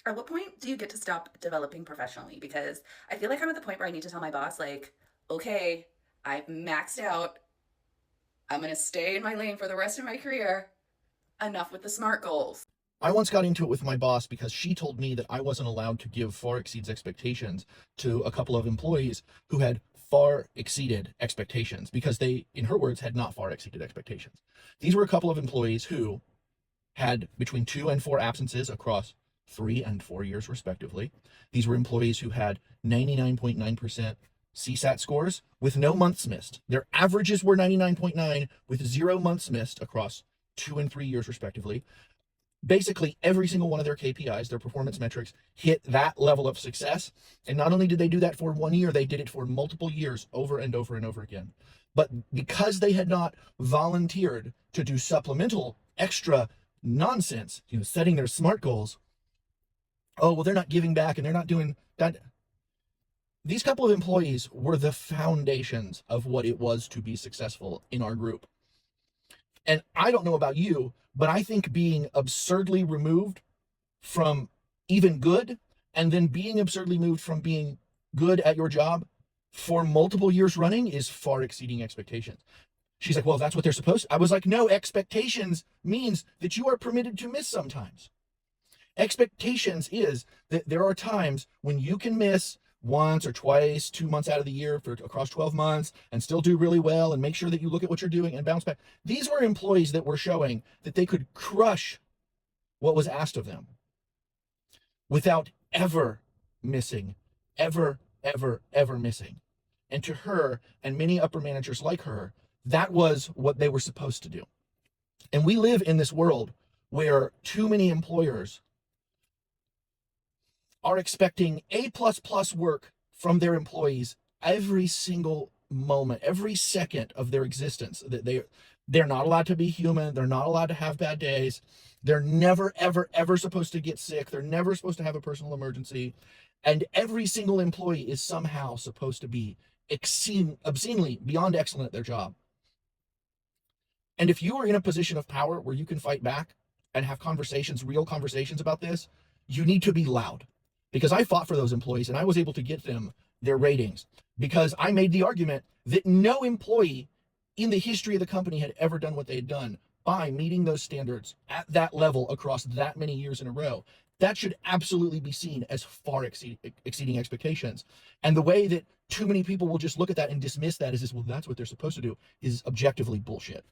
At what point do you get to stop developing professionally? Because I feel like I'm at the point where I need to tell my boss, like, okay, I've maxed out. I'm going to stay in my lane for the rest of my career. Enough with the SMART goals. I once got into it with my boss because she told me that I wasn't allowed to give far exceeds expectations to a couple of employees who had far exceeded expectations because they, in her words, had not far exceeded expectations. These were a couple of employees who had between 2 and 4 absences across 3 and 4 years, respectively. These were employees who had 99.9% CSAT scores with no months missed. Their averages were 99.9 with 0 months missed across 2 and 3 years, respectively. Basically, every single one of their KPIs, their performance metrics, hit that level of success. And not only did they do that for 1 year, they did it for multiple years over and over and over again. But because they had not volunteered to do supplemental extra nonsense, setting their SMART goals, oh, well, they're not giving back and they're not doing that. These couple of employees were the foundations of what it was to be successful in our group. And I don't know about you, but I think being absurdly removed from even good and then being absurdly moved from being good at your job for multiple years running is far exceeding expectations. She's like, well, that's what they're supposed to. I was like, no, expectations means that you are permitted to miss sometimes. Expectations is that there are times when you can miss once or twice, 2 months out of the year for across 12 months and still do really well and make sure that you look at what you're doing and bounce back. These were employees that were showing that they could crush what was asked of them without ever missing, ever missing. And to her and many upper managers like her, that was what they were supposed to do. And we live in this world where too many employers are expecting A++ work from their employees every single moment, every second of their existence. That they're not allowed to be human. They're not allowed to have bad days. They're never, ever supposed to get sick. They're never supposed to have a personal emergency. And every single employee is somehow supposed to be obscenely beyond excellent at their job. And if you are in a position of power where you can fight back and have conversations, real conversations about this, you need to be loud. Because I fought for those employees and I was able to get them their ratings because I made the argument that no employee in the history of the company had ever done what they had done by meeting those standards at that level across that many years in a row. That should absolutely be seen as far exceeding expectations. And the way that too many people will just look at that and dismiss that as, well, that's what they're supposed to do, is objectively bullshit.